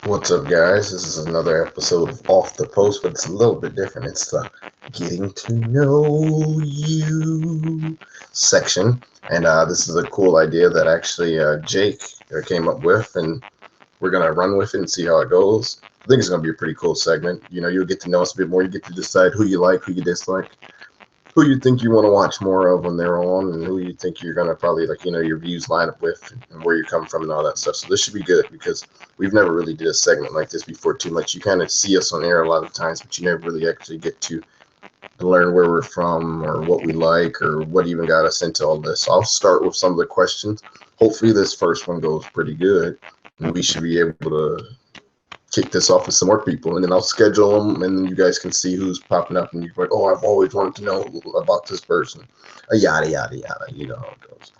What's up, guys? This is another episode of Off the Post, but it's a little bit different. It's the Getting to Know You section. And this is a cool idea that actually Jake came up with, and we're going to run with it and see how it goes. I think it's going to be a pretty cool segment. You know, you'll get to know us a bit more. You get to decide who you like, who you dislike, who you think you want to watch more of when they're on, and who you think you're gonna probably like, your views line up with, and where you come from, and all that stuff. So this should be good because we've never really did a segment like this before too much. You kind of see us on air a lot of times, but you never really actually get to learn where we're from or what we like or what even got us into all this. So I'll start with some of the questions. Hopefully this first one goes pretty good, and we should be able to kick this off with some more people, and then I'll schedule them, and then you guys can see who's popping up, and you're like, oh, I've always wanted to know about this person. Yada, yada, yada. You know how it goes.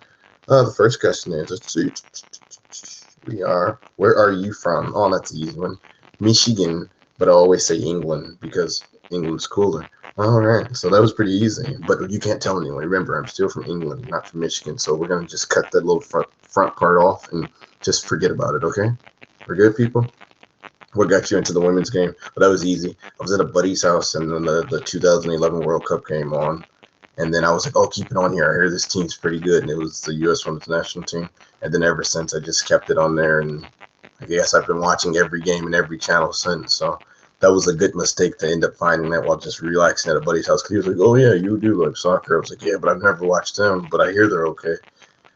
The first question is, let's see. Where are you from? Oh, that's an easy one. Michigan, but I always say England because England's cooler. All right, so that was pretty easy, but you can't tell anyone. Remember, I'm still from England, not from Michigan, so we're going to just cut that little front part off and just forget about it, okay? We're good, people? What got you into the women's game? Well, that was easy. I was at a buddy's house, and then the 2011 World Cup came on, and then I was like, "Oh, keep it on here. I hear this team's pretty good," and it was the U.S. Women's National Team. And then ever since, I just kept it on there, and I guess I've been watching every game and every channel since. So that was a good mistake to end up finding that while just relaxing at a buddy's house. Because he was like, "Oh yeah, you do like soccer." I was like, "Yeah, but I've never watched them, but I hear they're okay."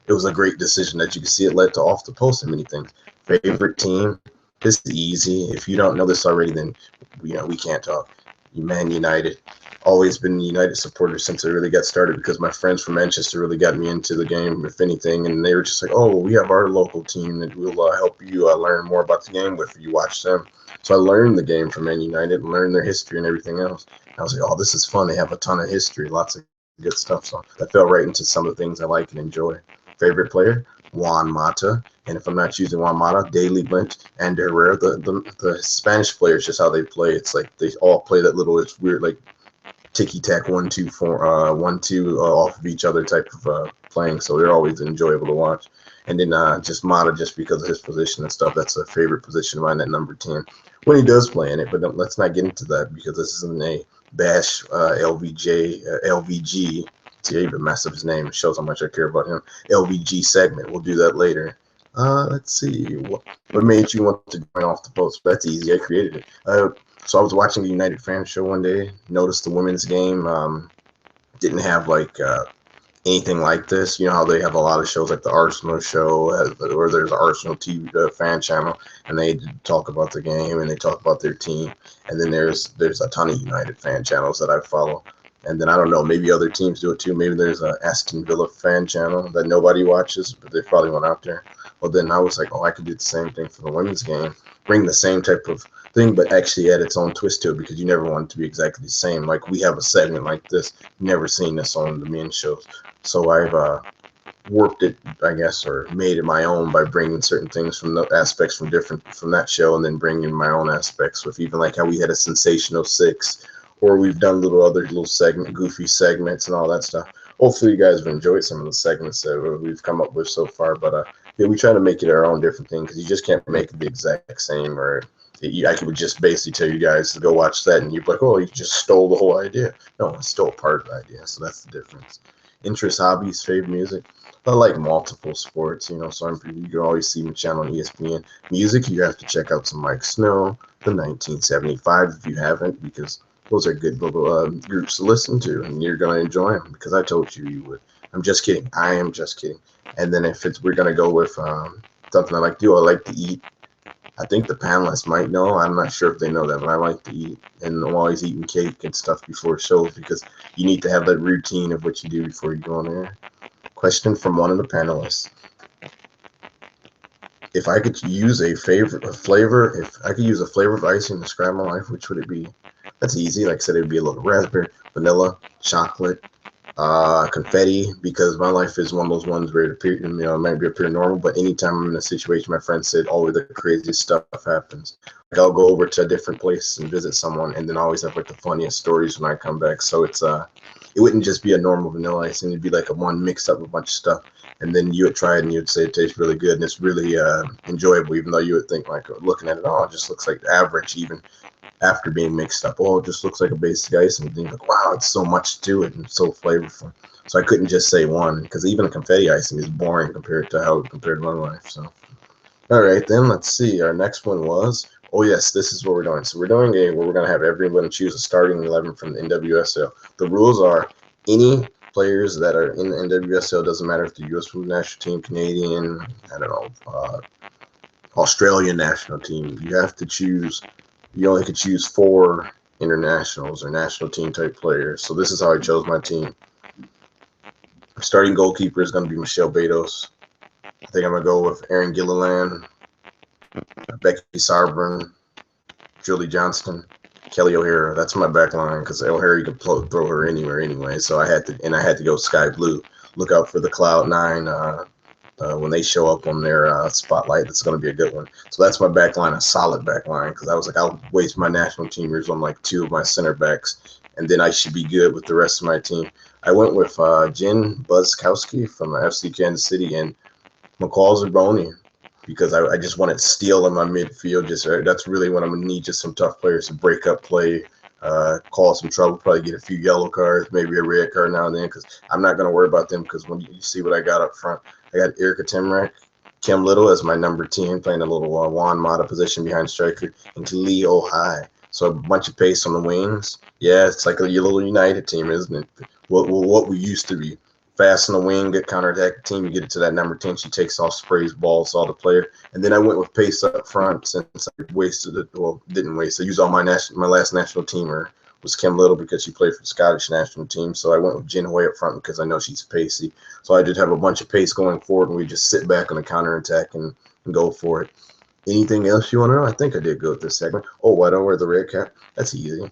It was a great decision that you can see it led to off the post and many things. Favorite team? This is easy. If you don't know this already, then we can't talk. Man United. Always been a United supporter since I really got started because my friends from Manchester really got me into the game, if anything, and they were just like, "Oh, we have our local team that will help you learn more about the game with. You watch them." So I learned the game from Man United and learned their history and everything else. And I was like, "Oh, this is fun. They have a ton of history, lots of good stuff." So that fell right into some of the things I like and enjoy. Favorite player? Juan Mata. And if I'm not choosing Juan Mata, Daley Blind and Herrera, the Spanish players, just how they play. It's like they all play that little, it's weird, like ticky tack 1-2 off of each other type of playing. So they're always enjoyable to watch. And then just Mata, just because of his position and stuff. That's a favorite position of mine at number 10 when he does play in it. But let's not get into that because this isn't a bash LVG. See, I even messed up his name. It shows how much I care about him. LVG segment. We'll do that later. Let's see. What made you want to join off the post? That's easy. I created it. So I was watching the United fan show one day. Noticed the women's game didn't have like anything like this. You know how they have a lot of shows like the Arsenal show, or there's an Arsenal TV fan channel, and they talk about the game and they talk about their team. And then there's a ton of United fan channels that I follow. And then I don't know, maybe other teams do it too. Maybe there's a Aston Villa fan channel that nobody watches, but they probably went out there. Well, then I was like, oh, I could do the same thing for the women's game, bring the same type of thing, but actually add its own twist to it because you never want it to be exactly the same. Like we have a segment like this, never seen this on the men's shows. So I've warped it, I guess, or made it my own by bringing certain things from the aspects from that show, and then bringing my own aspects with even like how we had a sensational six, or we've done little goofy segments and all that stuff. Hopefully you guys have enjoyed some of the segments that we've come up with so far, but yeah, we try to make it our own different thing because you just can't make it the exact same, or I could just basically tell you guys to go watch that and you'd be like, oh, you just stole the whole idea. No, I stole part of the idea, so that's the difference. Interests, hobbies, favorite music. I like multiple sports, so you can always see my channel on ESPN. Music, you have to check out some Mike Snow, the 1975 if you haven't, because those are good little groups to listen to, and you're going to enjoy them because I told you you would. I'm just kidding. I am just kidding. And then we're going to go with something I like to do. I like to eat. I think the panelists might know. I'm not sure if they know that, but I like to eat, and I'm always eating cake and stuff before shows because you need to have that routine of what you do before you go on air. Question from one of the panelists. If I could use if I could use a flavor of icing to describe my life, which would it be? That's easy. Like I said, it would be a little raspberry, vanilla, chocolate, confetti, because my life is one of those ones where it might appear normal, but anytime I'm in a situation, my friend said, always the craziest stuff happens. Like I'll go over to a different place and visit someone, and then I always have like the funniest stories when I come back. So it's it wouldn't just be a normal vanilla icing. It'd be like a one mixed up with a bunch of stuff, and then you would try it and you'd say it tastes really good and it's really enjoyable, even though you would think like looking at it, oh, it just looks like average even after being mixed up. Oh, it just looks like a basic icing. And then you're like, wow, it's so much to it and so flavorful. So I couldn't just say one, because even a confetti icing is boring compared to how compared to my life. So all right, then let's see. Our next one was, oh yes, this is what we're doing. So we're doing a where we're gonna have everyone choose a starting 11 from the NWSL. The rules are any players that are in the NWSL, doesn't matter if the U.S. national team, Canadian, I don't know, Australian national team. You have to choose. You only could choose 4 internationals or national team type players. So this is how I chose my team. Our starting goalkeeper is going to be Michelle Betos. I think I'm going to go with Erin Gilliland, Becky Sarburn, Julie Johnston, Kelly O'Hara. That's my back line, because O'Hara, you can throw her anywhere anyway. So I had to go sky blue. Look out for the Cloud9 when they show up on their spotlight. It's going to be a good one. So that's my back line, a solid back line, because I was like, I'll waste my national teamers on like 2 of my center backs, and then I should be good with the rest of my team. I went with Jen Buzzkowski from FC Kansas City and McCall Zerboni, because I just wanted steel in my midfield. That's really what I'm going to need, just some tough players to break up play, cause some trouble, probably get a few yellow cards, maybe a red card now and then, because I'm not going to worry about them, because when you see what I got up front, I got Erica Timrak, Kim Little as my number 10, playing a little Juan Mata position behind striker, and Lee O'Hai. So a bunch of pace on the wings. Yeah, it's like a little United team, isn't it? What we used to be. Fast on the wing, good counterattack team. You get it to that number 10. She takes off, sprays balls, saw the player. And then I went with pace up front, since I wasted it. Well, didn't waste. I used all my last national teamer was Kim Little, because she played for the Scottish national team. So I went with Jen Hoy up front because I know she's pacey. So I did have a bunch of pace going forward, and we just sit back on the counterattack and go for it. Anything else you want to know? I think I did good with this segment. Oh, why don't I wear the red cap? That's easy.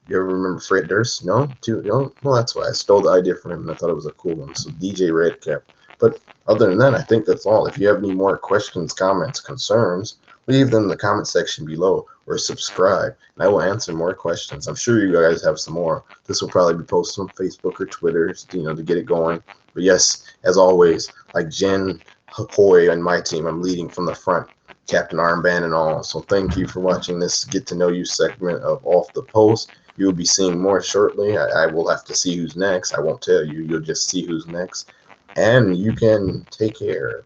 You ever remember Fred Durst? No? No? Well, that's why I stole the idea from him, and I thought it was a cool one. So DJ Redcap. But other than that, I think that's all. If you have any more questions, comments, concerns, leave them in the comment section below, or subscribe, and I will answer more questions. I'm sure you guys have some more. This will probably be posted on Facebook or Twitter, to get it going. But yes, as always, like Jen Hoy and my team, I'm leading from the front, captain armband and all. So thank you for watching this get to know you segment of Off the Post. You'll be seeing more shortly. I will have to see who's next. I won't tell you. You'll just see who's next. And you can take care.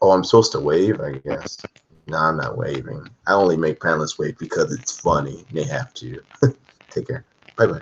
Oh, I'm supposed to wave, I guess. No, I'm not waving. I only make panelists wave because it's funny. They have to. Take care. Bye-bye.